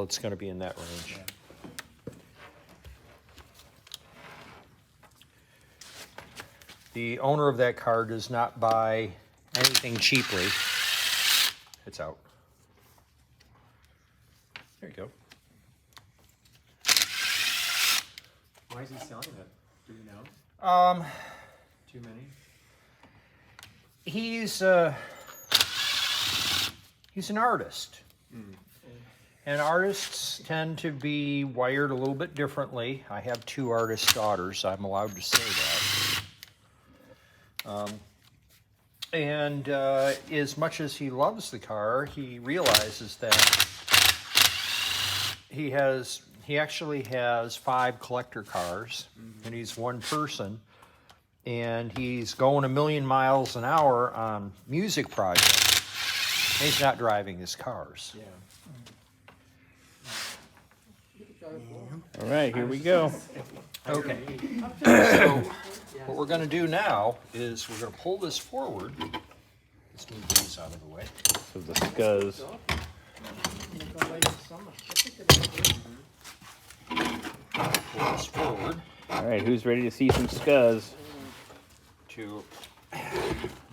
It's going to be in that range. Yeah. The owner of that car does not buy anything cheaply. It's out. There you go. Why is he selling it? Do you know? Too many? He's an artist. And artists tend to be wired a little bit differently. I have 2 artist daughters. I'm allowed to say that. And as much as he loves the car, he realizes that he actually has 5 collector cars, and he's one person, and he's going 1,000,000 miles an hour on music projects. And he's not driving his cars. Yeah. All right, here we go. Okay. So what we're going to do now is we're going to pull this forward. Let's move these out of the way. So the scuzz. Pull this forward All right, who's ready to see some scuzz? to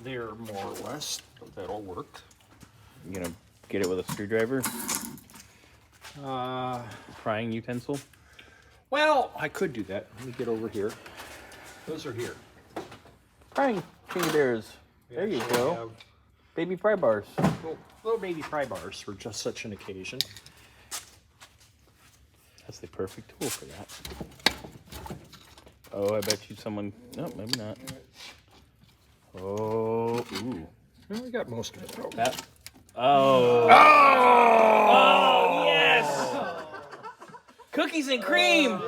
there, more or less. That'll work. You gonna get it with a screwdriver? Uh, Prying utensil? well, I could do that. Let me get over here. Those are here. Prying finger bears. There you actually go. have Baby pry bars. little baby pry bars for just such an occasion. That's the perfect tool for that. Oh, I bet you someone. No, maybe not. Oh, ooh. Well, we got most of it. Oh, That. Oh. Oh, yes! Cookies and cream!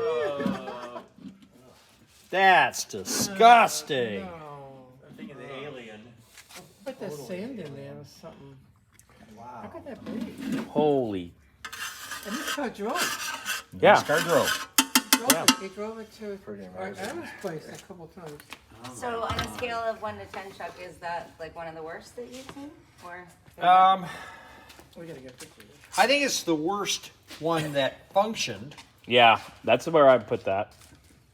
that's disgusting. I'm thinking the alien. Put the sand in there or something. How Wow. could that be? Holy. And this car drove. Yeah. This car drove. He drove it to our Adam's place a couple times. So on a scale of 1 to 10, Chuck, is that like one of the worst that you've seen? Or We gotta get pictures. I think it's the worst one that functioned. Yeah, that's where I'd put that.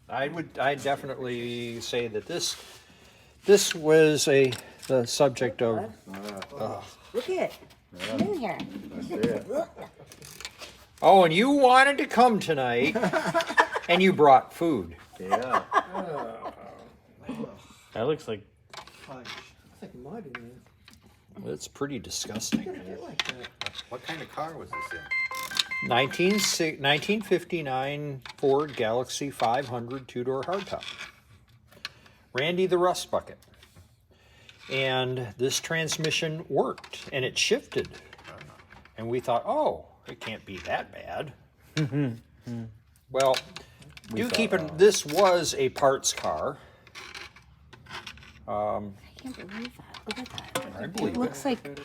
I'd definitely say that this was the subject of. look at it. Get in here. Oh, and you wanted to come tonight, and you brought food. Yeah. That looks like. It's like mud in there. It's pretty disgusting. Get like that. What kind of car was this in? 1959 Ford Galaxy 500 2-door hardtop. Randy the Rust Bucket. And this transmission worked, and it shifted. And we thought, oh, it can't be that bad. Well, this was a parts car. I can't believe that. Look at that. I believe It looks like,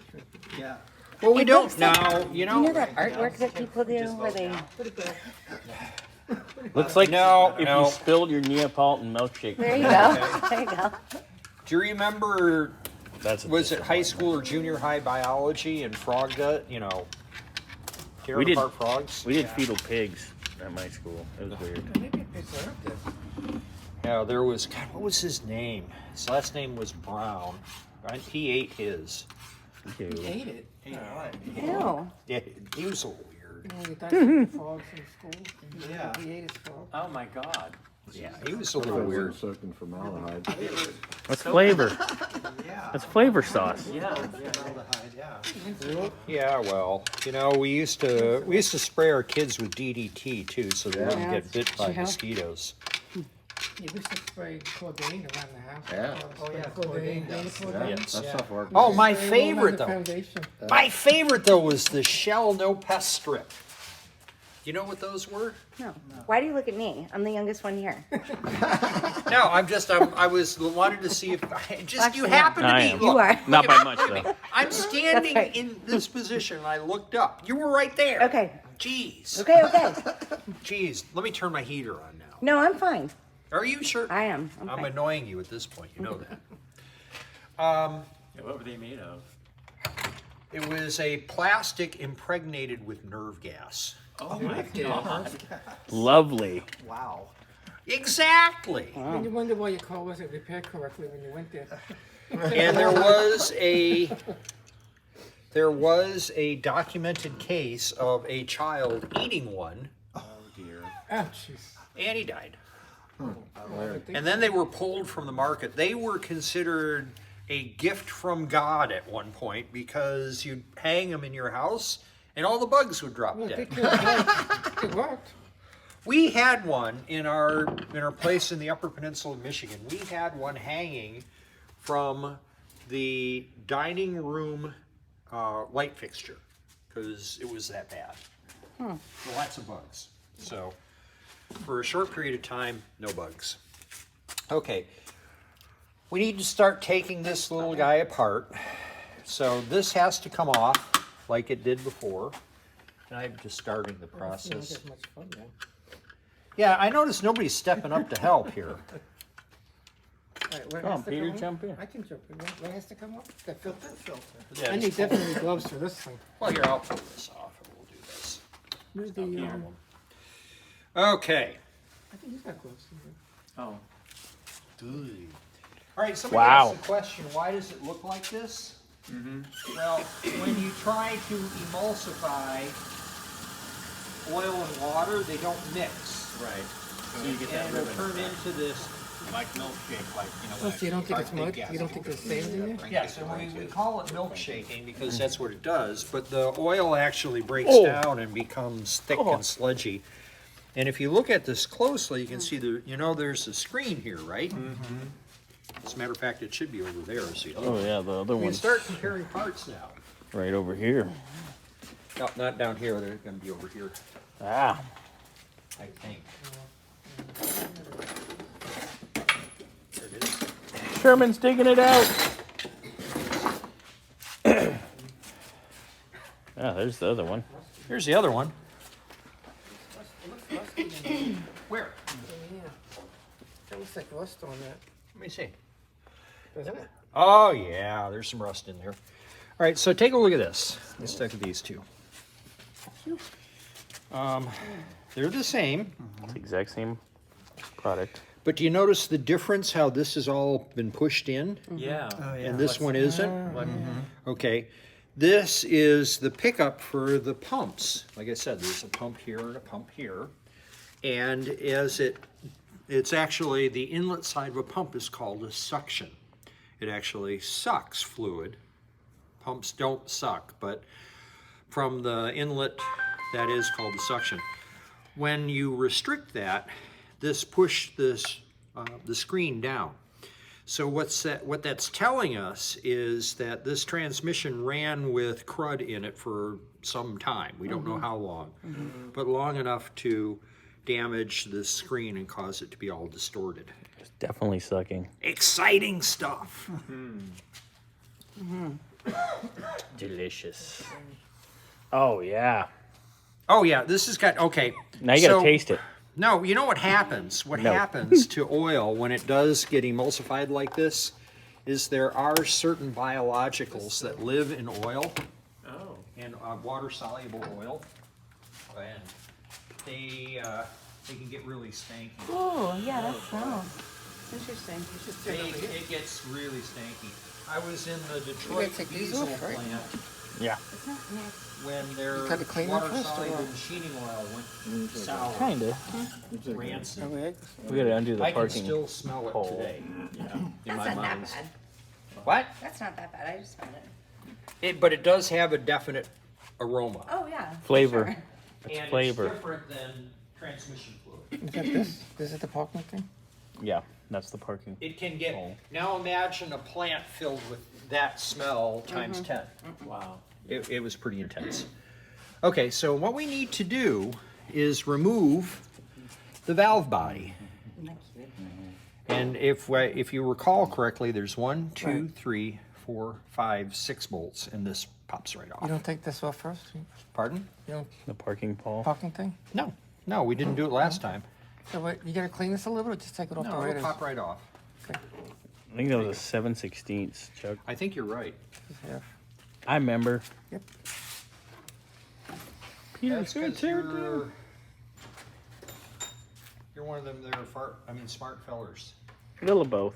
Yeah. Well, we It don't looks like- now, you know that artwork that people do where they, Looks like No, if no. you spilled your Neapolitan milkshake. there you go. There you go. Do you remember, That's was it high school or junior high biology and frog gut, tearing did- apart frogs? We did fetal pigs at my school. It was weird. Maybe it preserved it. Yeah, there was, God, what was his name? His last name was Brown. Right? He ate his. He ate it. Ew. Yeah, he was a little weird. You know, he died from frogs in school. Yeah. He ate his frog. Oh my God. Yeah, he was a little weird. Soaked in formaldehyde. That's flavor. Yeah. That's flavor sauce. Yeah. Formaldehyde, yeah. Yeah, well, we used to spray our kids with DDT too, so they wouldn't get bit by Yeah. mosquitoes. He used to spray chlorine around the house. Yeah. Oh, yeah, chlorine. Chlorine. Chlorine. Yes. That stuff worked. Oh, my Spray all favorite around the though. foundation. My favorite though was the Shell No Pest Strip. You know what those were? No. Why do you look at me? I'm the youngest one here. No, I wanted to see if you Actually, happen to I be. am. You are. Not by much though. I'm standing That's right. in this position and I looked up. You were right there. Okay. Jeez. Okay. Jeez. Let me turn my heater on now. No, I'm fine. Are you sure? I am. I'm fine. annoying you at this point. You know that. Yeah, what were they made of? It was a plastic impregnated with nerve gas. Oh my god. Lovely. Wow. Exactly. And you wonder why your car wasn't repaired correctly when you went there. And there was a documented case of a child eating one, Oh dear. Oh, jeez. and he died. And then they were pulled from the market. They were considered a gift from God at one point because you'd hang them in your house and all the bugs would drop Well, dead. it worked. We had one in our place in the Upper Peninsula of Michigan. We had one hanging from the dining room light fixture because it was that bad. Lots of bugs. So for a short period of time, no bugs. Okay, we need to start taking this little guy apart. So this has to come off like it did before. And I'm just starting the process. Not as much fun now. Yeah, I noticed nobody's stepping up to help here. All right, what Come has on, to Peter, come off? jump in. I can jump in. What has to come off? The filter? Yeah, I need definitely gloves for this thing. well, here, I'll pull this off and we'll do this. Where's the, Okay. I think he's got gloves. Oh. All right, somebody Wow. asked the question, why does it look like this? Well, when you try to emulsify oil and water, they don't mix. Right. So you get that And it'll ribbon. turn into this. Like milkshake, like, you know. Oh, so you don't think it's mud? You don't think there's sand in there? Yeah, so we call it milkshaking because that's what it does, but the oil actually breaks Oh. down and becomes thick and sludgy. And if you look at this closely, you can see there's a screen here, right? As a matter of fact, it should be over there. See, Oh yeah, the other we can one's start comparing parts now. right over here. No, not down here. They're going to be over here, Ah. I think. There it is. Sherman's digging it out. Ah, there's the other one. Here's the other one. It looks rusty in there. Where? Yeah. That looks like rust on that. Let me see. Doesn't it? Oh, yeah, there's some rust in there. All right, so take a look at this. Let's look at these two. They're the same, It's the exact same product. but do you notice the difference how this has all been pushed in Yeah. Oh, yeah. and this one isn't? What? Okay, this is the pickup for the pumps. Like I said, there's a pump here and a pump here. And it's actually the inlet side of a pump is called a suction. It actually sucks fluid. Pumps don't suck, but from the inlet, that is called the suction. When you restrict that, this push the screen down. So what that's telling us is that this transmission ran with crud in it for some time. We don't know how long, but long enough to damage the screen and cause it to be all distorted. It's definitely sucking. Exciting stuff. Delicious. Oh yeah. Oh yeah, this has got, okay. Now you gotta so- taste it. No, you know what happens? What No. happens to oil when it does get emulsified like this is there are certain biologicals that live in oil Oh. and water-soluble oil, and they can get really stanky. Oh, yeah, that smells. It's interesting. It gets really stanky. I was in the Detroit take these diesel off, right? plant Yeah. It's not nice. when their gotta clean it first, or water-soluble what? machining oil went sour, Kinda. rancid. We gotta undo the I can parking. still smell it hole. today. In That's my not mind. that bad. What? That's not that bad. I just found it. But it does have a definite aroma. Oh, yeah. for Flavor. sure. It's And flavor. it's different than transmission fluid. Is that this? Is it the parking thing? Yeah, that's the parking. It can get, now imagine a plant filled with that smell times 10. Wow. It was pretty intense. Okay, so what we need to do is remove the valve body. And if you recall correctly, there's 1, 2, 3, 4, 5, 6 bolts, and this pops right You off. don't take this off first? Pardon? You don't The parking pole. parking thing? No, we didn't do it last time. So what, you gotta clean this a little bit or just take it off the No, right it'll pop right off. I think that was a 7/16, Chuck. I think you're right. half. I remember. Yep. That's because you're one of them that are smart fellers. A little of both.